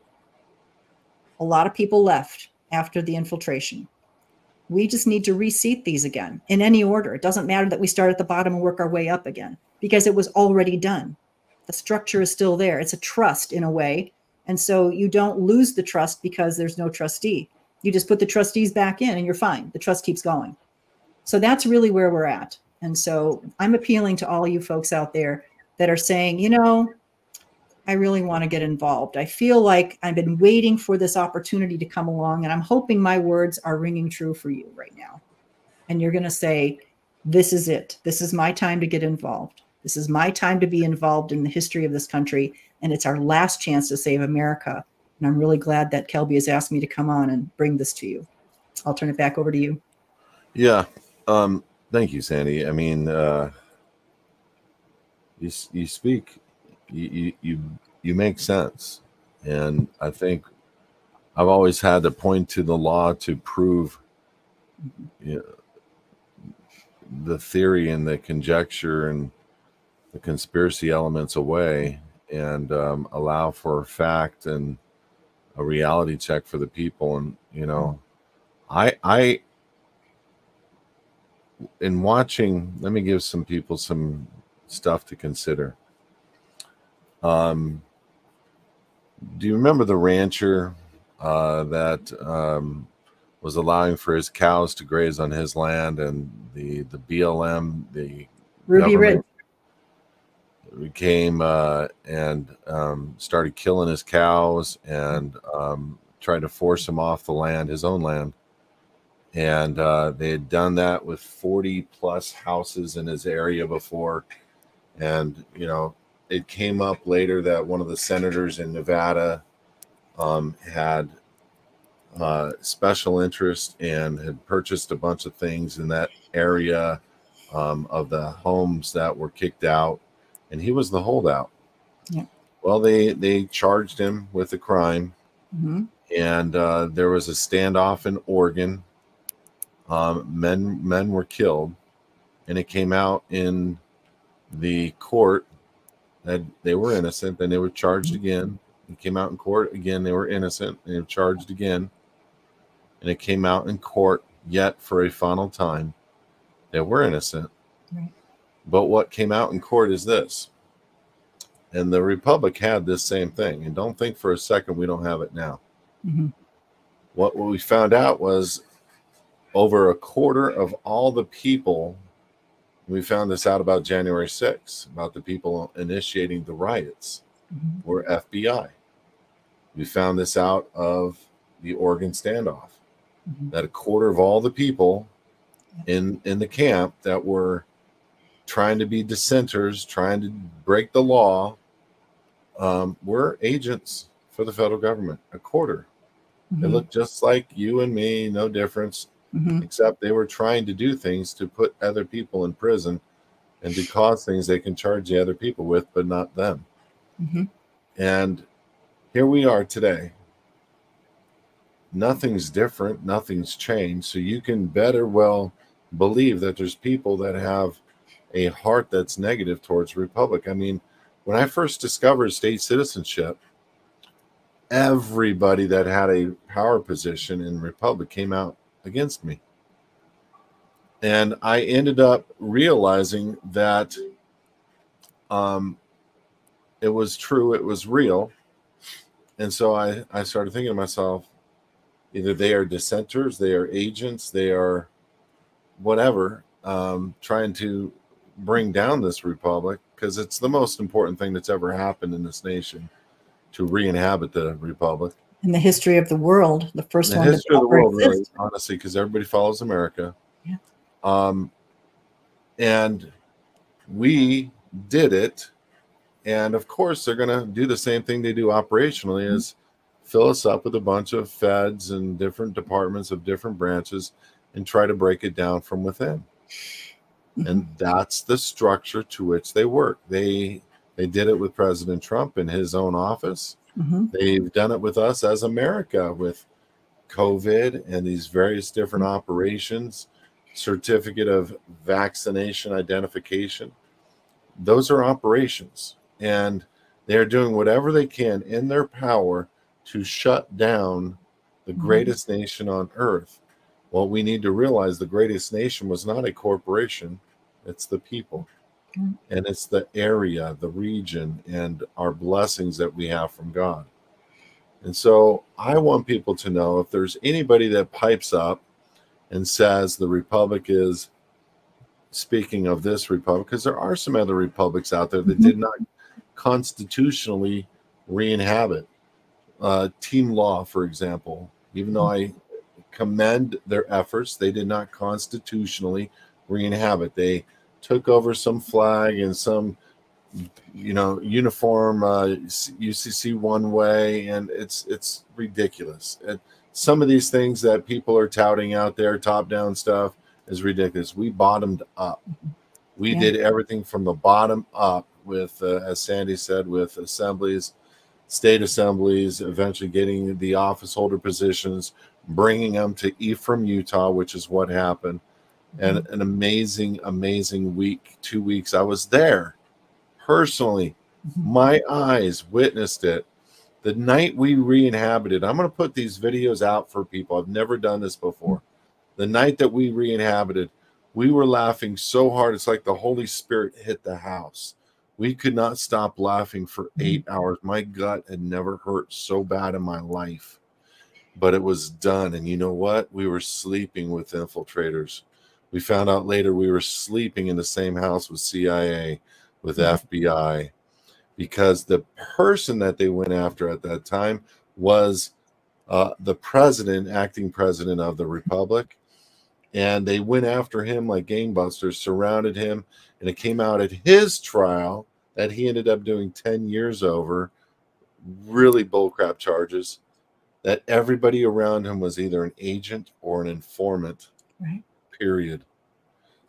B: A lot of people left after the infiltration. We just need to reseat these again in any order. It doesn't matter that we start at the bottom and work our way up again because it was already done. The structure is still there. It's a trust in a way. And so you don't lose the trust because there's no trustee. You just put the trustees back in and you're fine. The trust keeps going. So that's really where we're at. And so I'm appealing to all you folks out there that are saying, I really want to get involved. I feel like I've been waiting for this opportunity to come along, and I'm hoping my words are ringing true for you right now. And you're going to say, this is it. This is my time to get involved. This is my time to be involved in the history of this country. And it's our last chance to save America. And I'm really glad that Kelby has asked me to come on and bring this to you. I'll turn it back over to you.
A: Yeah. Thank you, Sandy. I mean, you speak, you make sense. And I think I've always had to point to the law to prove the theory and the conjecture and the conspiracy elements away and allow for fact and a reality check for the people. And, I in watching, let me give some people some stuff to consider. Do you remember the rancher that was allowing for his cows to graze on his land, and the BLM, the
B: Ruby Ridge,
A: came and started killing his cows and tried to force him off the land, his own land. And they had done that with 40 plus houses in his area before. And, it came up later that one of the senators in Nevada had special interest and had purchased a bunch of things in that area of the homes that were kicked out. And he was the holdout. Yeah. Well, they charged him with a crime. Mm-hmm. And there was a standoff in Oregon. Men were killed, and it came out in the court that they were innocent. Then they were charged again. It came out in court again. They were innocent. They were charged again. And it came out in court yet for a final time. They were innocent.
B: Right.
A: But what came out in court is this. And the Republic had this same thing. And don't think for a second we don't have it now.
B: Mm-hmm.
A: What we found out was over a quarter of all the people, we found this out about January 6th, about the people initiating the riots, were FBI. We found this out of the Oregon standoff, that a quarter of all the people in the camp that were trying to be dissenters, trying to break the law, were agents for the federal government. A quarter. They looked just like you and me, no difference, except they were trying to do things to put other people in prison and to cause things they can charge the other people with, but not them. And here we are today. Nothing's different. Nothing's changed. So you can better well believe that there's people that have a heart that's negative towards Republic. I mean, when I first discovered state citizenship, everybody that had a power position in Republic came out against me. And I ended up realizing that it was true, it was real. And so I started thinking to myself, either they are dissenters, they are agents, they are whatever, trying to bring down this Republic, because it's the most important thing that's ever happened in this nation, to re-inhabit the Republic.
B: In the history of the world, the first one.
A: In the history of the world, really, honestly, because everybody follows America. Yeah. And we did it. And of course, they're going to do the same thing they do operationally, is fill us up with a bunch of feds and different departments of different branches and try to break it down from within. And that's the structure to which they work. They did it with President Trump in his own office. They've done it with us as America with COVID and these various different operations, certificate of vaccination identification. Those are operations, and they're doing whatever they can in their power to shut down the greatest nation on earth. Well, we need to realize the greatest nation was not a corporation. It's the people. And it's the area, the region, and our blessings that we have from God. And so I want people to know, if there's anybody that pipes up and says the Republic is, speaking of this Republic, because there are some other republics out there that did not constitutionally re-inhabit. Team Law, for example, even though I commend their efforts, they did not constitutionally re-inhabit. They took over some flag and some, uniform UCC one way, and it's ridiculous. And some of these things that people are touting out there, top-down stuff, is ridiculous. We bottomed up. We did everything from the bottom up with, as Sandy said, with assemblies, state assemblies, eventually getting the office holder positions, bringing them to Ephraim, Utah, which is what happened. And an amazing, amazing week, 2 weeks. I was there personally. My eyes witnessed it. The night we re-inhabited, I'm going to put these videos out for people. I've never done this before. The night that we re-inhabited, we were laughing so hard. It's like the Holy Spirit hit the house. We could not stop laughing for 8 hours. My gut had never hurt so bad in my life. But it was done. And you know what? We were sleeping with infiltrators. We found out later we were sleeping in the same house with CIA, with FBI, because the person that they went after at that time was the president, acting president of the Republic. And they went after him like gangbusters, surrounded him. And it came out at his trial that he ended up doing 10 years over, really bullcrap charges, that everybody around him was either an agent or an informant.
B: Right.
A: Period.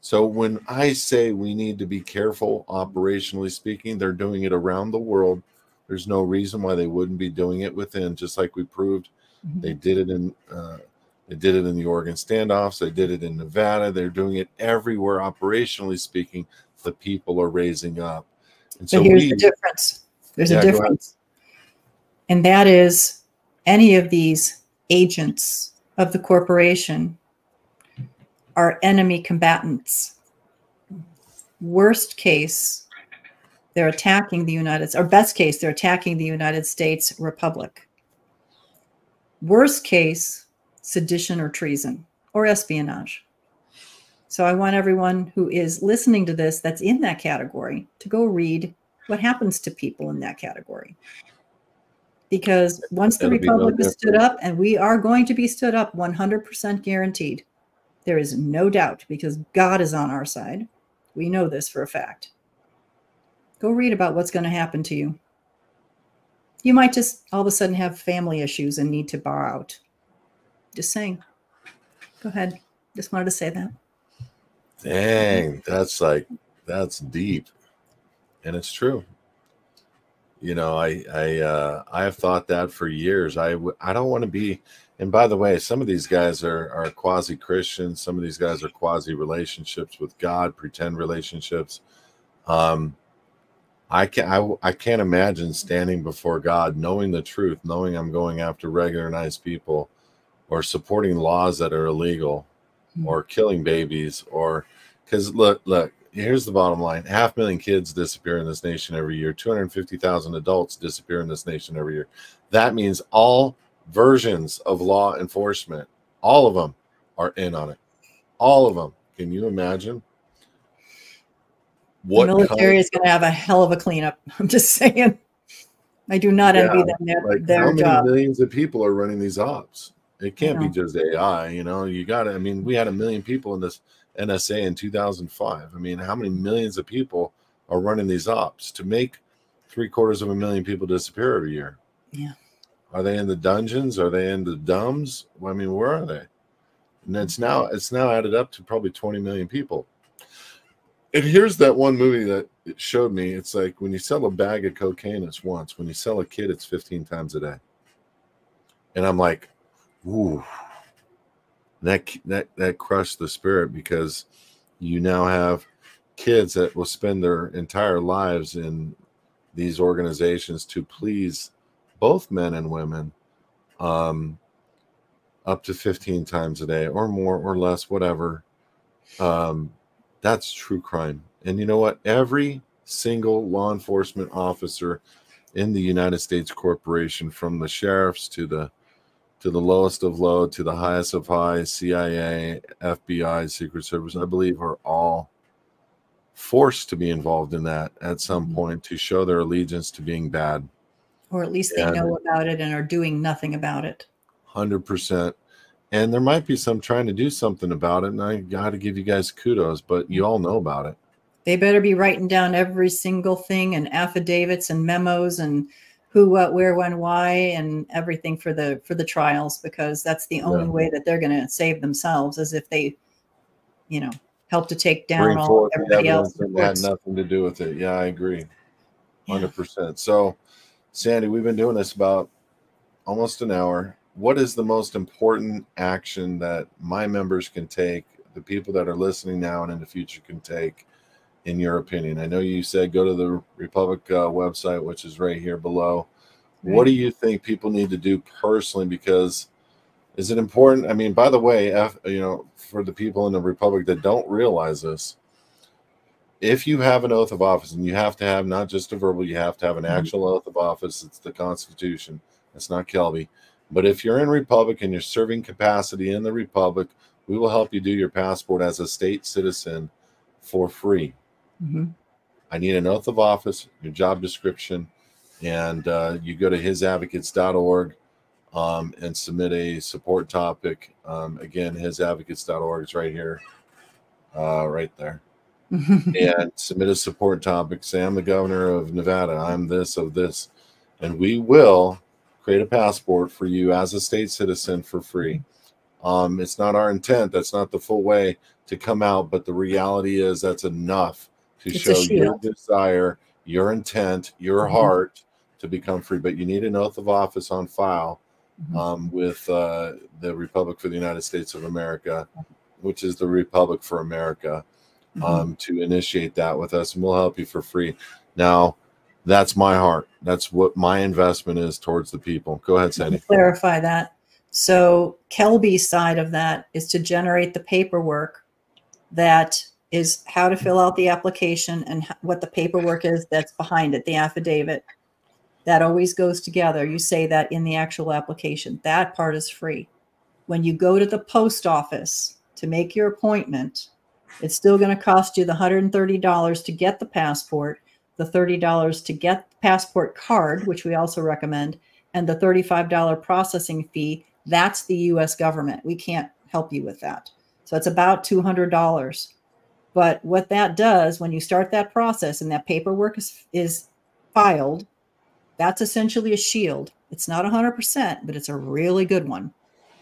A: So when I say we need to be careful, operationally speaking, they're doing it around the world. There's no reason why they wouldn't be doing it within, just like we proved. They did it in the Oregon standoffs. They did it in Nevada. They're doing it everywhere. Operationally speaking, the people are raising up. And so
B: here's the difference. There's a difference. And that is any of these agents of the corporation are enemy combatants. Worst case, they're attacking the United States, or best case, they're attacking the United States Republic. Worst case, sedition or treason or espionage. So I want everyone who is listening to this that's in that category to go read what happens to people in that category. Because once the Republic is stood up, and we are going to be stood up 100% guaranteed, there is no doubt, because God is on our side. We know this for a fact. Go read about what's going to happen to you. You might just all of a sudden have family issues and need to bow out. Just saying. Go ahead. Just wanted to say that.
A: Dang, that's deep, and it's true. You know, I have thought that for years. I don't want to be. And by the way, some of these guys are quasi Christians. Some of these guys are quasi relationships with God, pretend relationships. I can't imagine standing before God, knowing the truth, knowing I'm going after regular nice people, or supporting laws that are illegal, or killing babies, or because look, here's the bottom line: 500,000 kids disappear in this nation every year. 250,000 adults disappear in this nation every year. That means all versions of law enforcement, all of them, are in on it. All of them. Can you imagine?
B: What the military is going to have a hell of a cleanup. I'm just saying. I do not envy them their
A: how many
B: job.
A: millions of people are running these ops? It can't be just AI. You know, you got to. I mean, we had 1 million people in this NSA in 2005. I mean, how many millions of people are running these ops to make 750,000 people disappear every year?
B: Yeah.
A: Are they in the dungeons? Are they in the dumbs? I mean, where are they? And it's now added up to probably 20 million people. And here's that one movie that it showed me. It's like when you sell a bag of cocaine, it's once. When you sell a kid, it's 15 times a day. And I'm like, ooh, that crushed the spirit, because you now have kids that will spend their entire lives in these organizations to please both men and women, up to 15 times a day or more or less, whatever. That's true crime. And you know what? Every single law enforcement officer in the United States corporation, from the sheriffs to the lowest of low to the highest of high, CIA, FBI, Secret Service, I believe, are all forced to be involved in that at some point to show their allegiance to being bad.
B: Or at least they know about it and are doing nothing about it.
A: 100%. And there might be some trying to do something about it, and I got to give you guys kudos, but you all know about it.
B: They better be writing down every single thing, and affidavits and memos and who, what, where, when, why, and everything for the trials, because that's the only way that they're going to save themselves, is if they, help to take down all everybody else.
A: That had nothing to do with it. Yeah, I agree. 100%. So, Sandy, we've been doing this about almost an hour. What is the most important action that my members can take, the people that are listening now and in the future can take, in your opinion? I know you said go to the Republic website, which is right here below. Right. What do you think people need to do personally? Because is it important? I mean, by the way, for the people in the Republic that don't realize this, if you have an oath of office, and you have to have not just a verbal, you have to have an actual oath of office. It's the Constitution. It's not Kelby. But if you're in Republic and you're serving capacity in the Republic, we will help you do your passport as a state citizen for free. I need an oath of office, your job description, and you go to HISAdvocates.org and submit a support topic. Again, HISAdvocates.org is right here, right there. And submit a support topic. Say, I'm the governor of Nevada. I'm this of this. And we will create a passport for you as a state citizen for free. It's not our intent. That's not the full way to come out. But the reality is that's enough to show your desire, your intent, your heart to become free. But you need an oath of office on file with the Republic for the United States of America, which is the Republic for America, to initiate that with us. And we'll help you for free. Now, That's my heart. That's what my investment is towards the people. Go ahead, Sandy.
B: To clarify that. So Kelby's side of that is to generate the paperwork that is how to fill out the application and what the paperwork is that's behind it, the affidavit. That always goes together. You say that in the actual application. That part is free. When you go to the post office to make your appointment, it's still going to cost you the $130 to get the passport, the $30 to get the passport card, which we also recommend, and the $35 processing fee. That's the US government. We can't help you with that. So it's about $200. But what that does when you start that process and that paperwork is filed, that's essentially a shield. It's not 100%, but it's a really good one.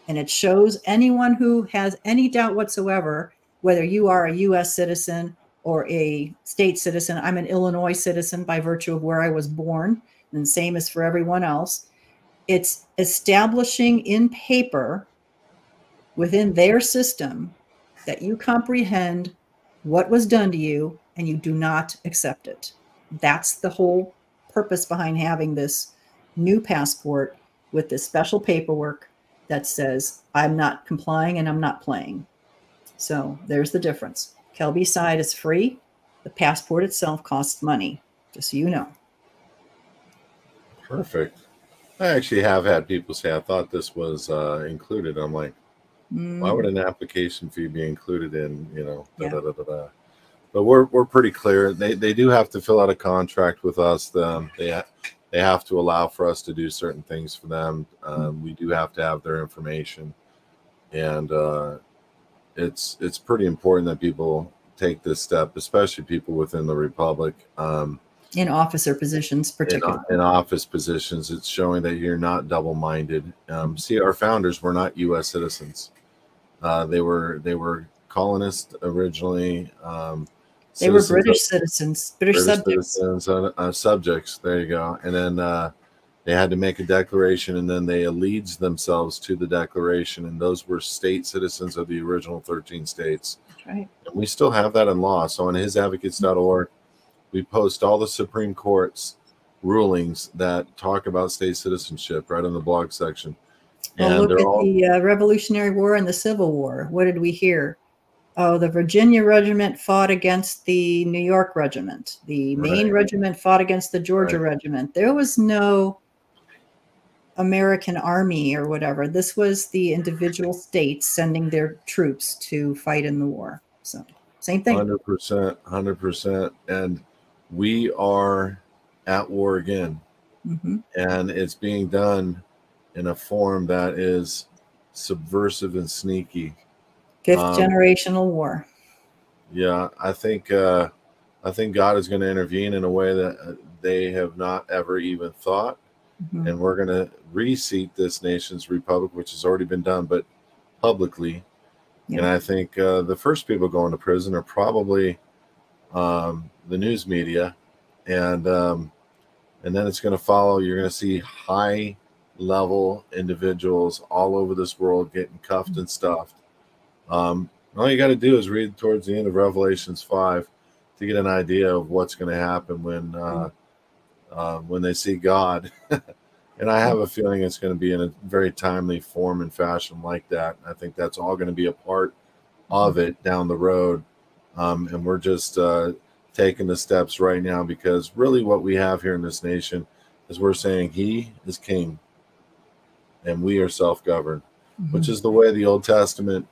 B: And it shows anyone who has any doubt whatsoever, whether you are a US citizen or a state citizen. I'm an Illinois citizen by virtue of where I was born, and the same is for everyone else. It's establishing in paper within their system that you comprehend what was done to you and you do not accept it. That's the whole purpose behind having this new passport with this special paperwork that says, I'm not complying and I'm not playing. So there's the difference. Kelby's side is free. The passport itself costs money, just so you know.
A: Perfect. I actually have had people say, I thought this was included. I'm like, why would an application fee be included in, But we're pretty clear. They do have to fill out a contract with us. They have to allow for us to do certain things for them. We do have to have their information, and it's pretty important that people take this step, especially people within the Republic.
B: In officer positions, particularly.
A: In office positions, it's showing that you're not double-minded. See, our founders were not U.S. citizens. They were colonists originally.
B: They were British citizens, British subjects.
A: Citizens, subjects. There you go. And then they had to make a declaration, and then they alleged themselves to the declaration, and those were state citizens of the original 13 states.
B: That's right.
A: And we still have that in law. So on HISadvocates.org, we post all the Supreme Court's rulings that talk about state citizenship right in the blog section.
B: Well, look at the Revolutionary War and the Civil War. What did we hear? Oh, the Virginia Regiment fought against the New York Regiment. The Maine Regiment fought against the Georgia Regiment. There was no American Army or whatever. This was the individual states sending their troops to fight in the war. So same thing.
A: 100%. And we are at war again. And it's being done in a form that is subversive and sneaky.
B: Fifth generational war.
A: Yeah, I think God is going to intervene in a way that they have not ever even thought. And we're going to reseat this nation's republic, which has already been done, but publicly. And I think the first people going to prison are probably the news media, and then it's going to follow. You're going to see high-level individuals all over this world getting cuffed and stuffed. All you got to do is read towards the end of Revelations 5 to get an idea of what's going to happen when they see God. And I have a feeling it's going to be in a very timely form and fashion like that. I think that's all going to be a part of it down the road. And we're just taking the steps right now, because really what we have here in this nation is we're saying he is king and we are self-governed, which is the way the Old Testament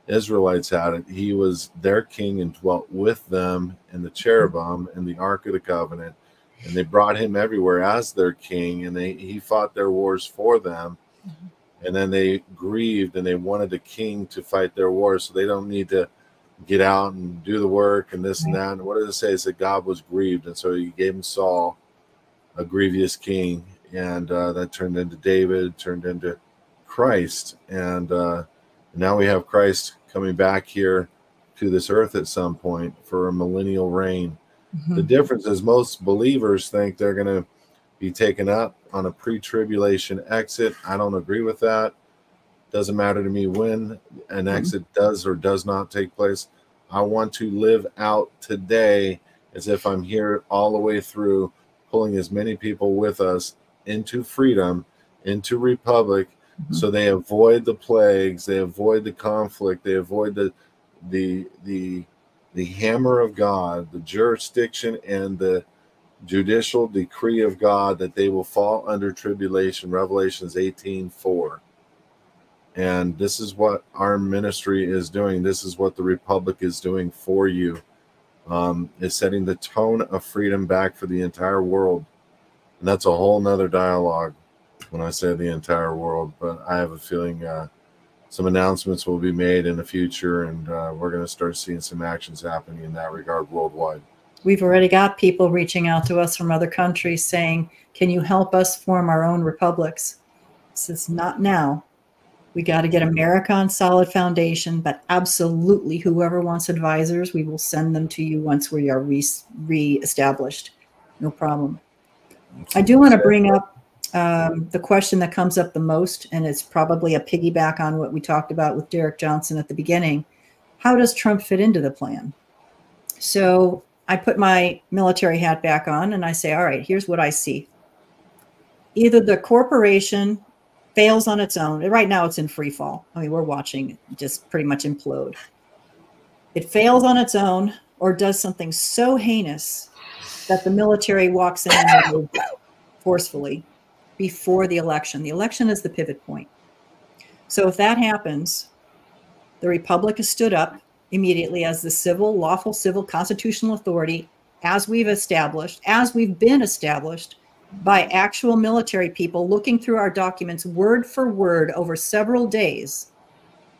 A: Israelites had it. He was their king and dwelt with them in the cherubim and the Ark of the Covenant. And they brought him everywhere as their king, and he fought their wars for them. And then they grieved, and they wanted the king to fight their wars, so they don't need to get out and do the work and this and that. And what does it say? It's that God was grieved, and so he gave him Saul, a grievous king, and that turned into David, turned into Christ. And now we have Christ coming back here to this earth at some point for a millennial reign. The difference is most believers think they're going to be taken up on a pre-tribulation exit. I don't agree with that. Doesn't matter to me when an exit does or does not take place. I want to live out today as if I'm here all the way through pulling as many people with us into freedom, into republic, so they avoid the plagues, they avoid the conflict, they avoid the hammer of God, the jurisdiction and the judicial decree of God, that they will fall under tribulation. Revelations 18:4. And this is what our ministry is doing. This is what the republic is doing for you. Is setting the tone of freedom back for the entire world. And that's a whole nother dialogue when I say the entire world. But I have a feeling some announcements will be made in the future, and we're going to start seeing some actions happening in that regard worldwide.
B: We've already got people reaching out to us from other countries saying, can you help us form our own republics? This is not now. We got to get America on solid foundation, but absolutely whoever wants advisors, we will send them to you once we are re-established. No problem. I do want to bring up the question that comes up the most, and it's probably a piggyback on what we talked about with Derek Johnson at the beginning. How does Trump fit into the plan? So I put my military hat back on and I say, all right, here's what I see. Either the corporation fails on its own. Right now it's in free fall. I mean, we're watching it just pretty much implode. It fails on its own or does something so heinous that the military walks in and forcefully before the election. The election is the pivot point. So if that happens, the Republic has stood up immediately as the civil, lawful civil constitutional authority, as we've been established by actual military people looking through our documents word for word over several days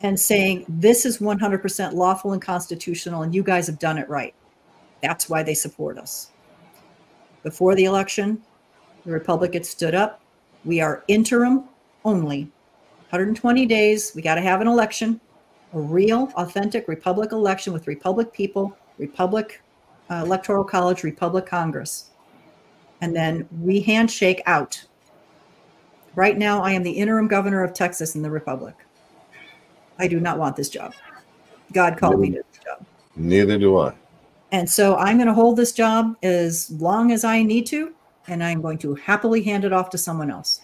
B: and saying, this is 100% lawful and constitutional, and you guys have done it right. That's why they support us. Before the election, the Republic had stood up. We are interim only. 120 days, we got to have an election. A real, authentic Republic election with Republic people, Republic Electoral College, Republic Congress. And then we handshake out. Right now, I am the interim governor of Texas in the Republic. I do not want this job. God called me to this job.
A: Neither do I.
B: And so I'm going to hold this job as long as I need to, and I'm going to happily hand it off to someone else.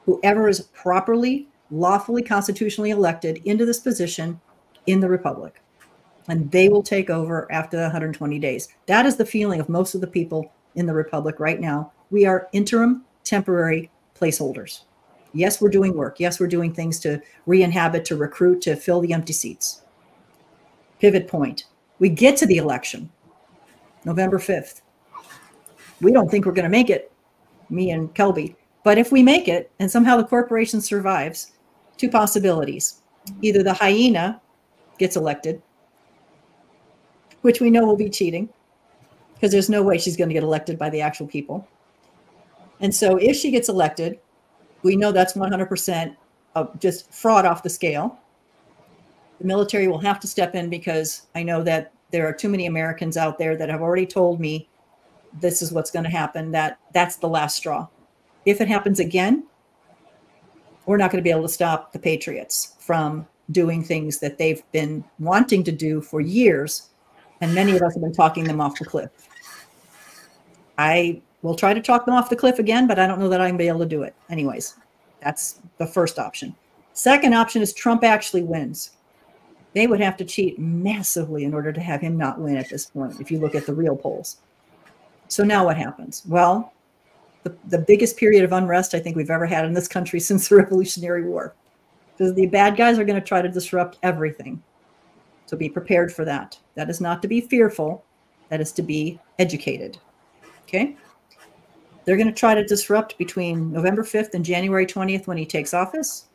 B: Whoever is properly, lawfully, constitutionally elected into this position in the Republic. And they will take over after the 120 days. That is the feeling of most of the people in the Republic right now. We are interim, temporary placeholders. Yes, we're doing work. Yes, we're doing things to re-inhabit, to recruit, to fill the empty seats. Pivot point. We get to the election, November 5th. We don't think we're going to make it, me and Kelby. But if we make it and somehow the corporation survives, two possibilities. Either the hyena gets elected, which we know will be cheating, because there's no way she's going to get elected by the actual people. And so if she gets elected, we know that's 100% of just fraud off the scale. The military will have to step in, because I know that there are too many Americans out there that have already told me this is what's going to happen, that's the last straw. If it happens again, we're not going to be able to stop the Patriots from doing things that they've been wanting to do for years. And many of us have been talking them off the cliff. I will try to talk them off the cliff again, but I don't know that I'm going to be able to do it. Anyways, that's the first option. Second option is Trump actually wins. They would have to cheat massively in order to have him not win at this point, if you look at the real polls. So now what happens? Well, the biggest period of unrest I think we've ever had in this country since the Revolutionary War. Because the bad guys are going to try to disrupt everything. So be prepared for that. That is not to be fearful. That is to be educated. Okay? They're going to try to disrupt between November 5th and January 20th when he takes office.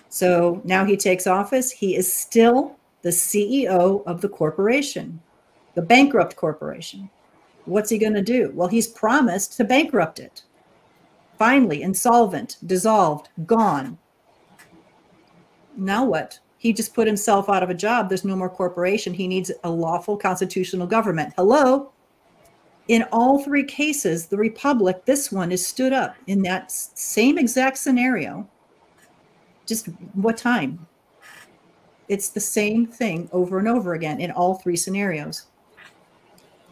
B: So now he takes office. He is still the CEO of the corporation, the bankrupt corporation. What's he going to do? Well, he's promised to bankrupt it. Finally, insolvent, dissolved, gone. Now what? He just put himself out of a job. There's no more corporation. He needs a lawful constitutional government. Hello? In all three cases, the Republic, this one is stood up in that same exact scenario. Just what time? It's the same thing over and over again in all three scenarios.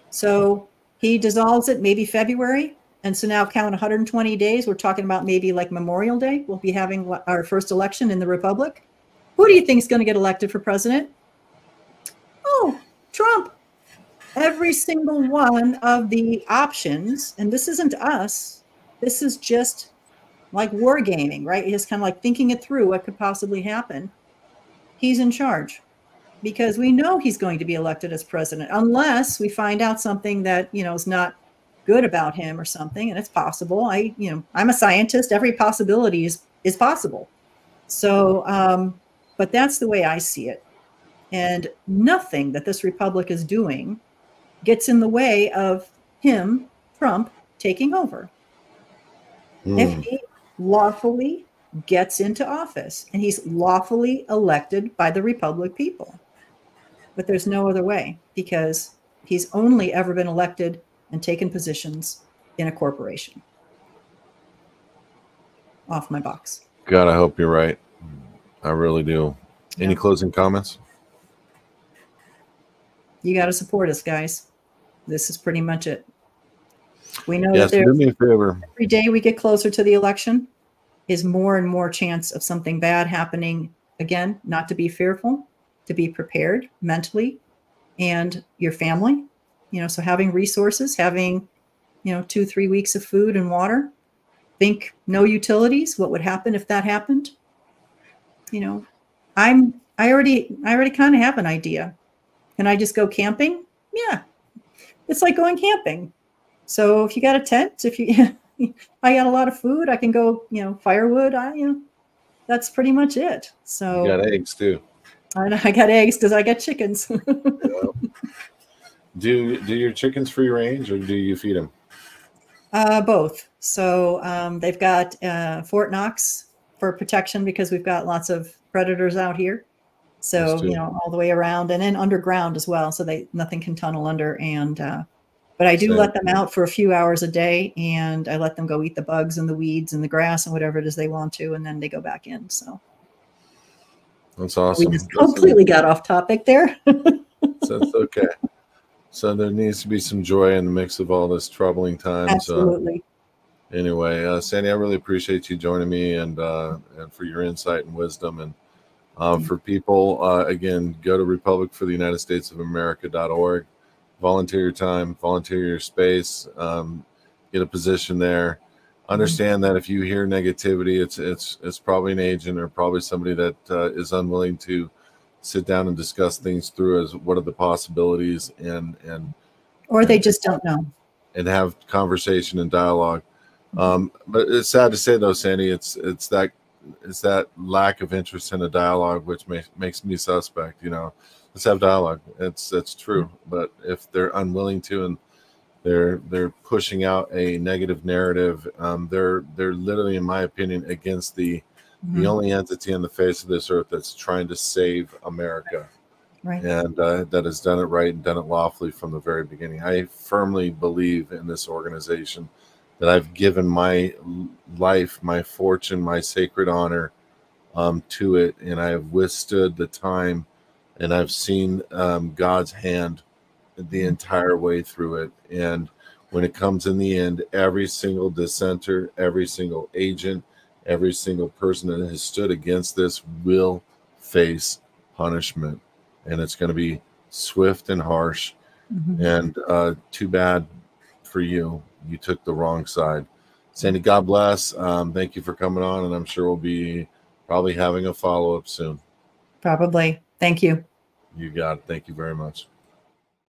B: So He dissolves it maybe February. And so now count 120 days. We're talking about maybe like Memorial Day. We'll be having our first election in the Republic. Who do you think is going to get elected for president? Oh, Trump. Every single one of the options, and this isn't us, this is just like wargaming, right? It's kind of like thinking it through what could possibly happen. He's in charge because we know he's going to be elected as president unless we find out something that, you know, is not good about him or something. And it's possible. I'm a scientist. Every possibility is possible. So, but that's the way I see it. And nothing that this republic is doing gets in the way of him, Trump, taking over. If he lawfully gets into office and he's lawfully elected by the Republic people. But there's no other way because he's only ever been elected and taken positions in a corporation. Off my box.
A: God, I hope you're right. I really do. Any closing comments?
B: You got to support us, guys. This is pretty much it. We know
A: that do me a favor.
B: Every day we get closer to the election is more and more chance of something bad happening again. Not to be fearful, to be prepared mentally, and your family. You know, so having resources, having, 2-3 weeks of food and water. Think no utilities. What would happen if that happened? I already kind of have an idea. Can I just go camping? Yeah, it's like going camping. So if you got a tent, I got a lot of food, I can go, firewood. That's pretty much it. So
A: you got eggs too.
B: I got eggs because I got chickens.
A: Yeah. Do your chickens free range or do you feed them?
B: Both. So they've got Fort Knox for protection because we've got lots of predators out here. So, all the way around and then underground as well. So nothing can tunnel under. And, but I do let them out for a few hours a day and I let them go eat the bugs and the weeds and the grass and whatever it is they want to. And then they go back in. So
A: that's awesome.
B: We just completely got off topic there.
A: So that's okay. So there needs to be some joy in the mix of all this troubling times.
B: Absolutely.
A: Anyway, Sandy, I really appreciate you joining me and for your insight and wisdom. And for people, again, go to republicfortheunitedstatesofamerica.org, volunteer your time, volunteer your space, get a position there. Understand that if you hear negativity, it's probably an agent or probably somebody that is unwilling to sit down and discuss things through as what are the possibilities
B: or they just don't know
A: and have conversation and dialogue. But it's sad to say though, Sandy, it's that lack of interest in a dialogue which makes me suspect. Let's have dialogue. That's true. But if they're unwilling to and they're pushing out a negative narrative, they're literally, in my opinion, against the only entity on the face of this earth that's trying to save America.
B: Right.
A: And that has done it right and done it lawfully from the very beginning. I firmly believe in this organization, that I've given my life, my fortune, my sacred honor to it. And I have withstood the time and I've seen God's hand the entire way through it. And when it comes in the end, every single dissenter, every single agent, every single person that has stood against this will face punishment. And it's going to be swift and harsh. And too bad for you. You took the wrong side. Sandy, God bless. Thank you for coming on, and I'm sure we'll be probably having a follow-up soon.
B: Probably. Thank you.
A: You got it. Thank you very much.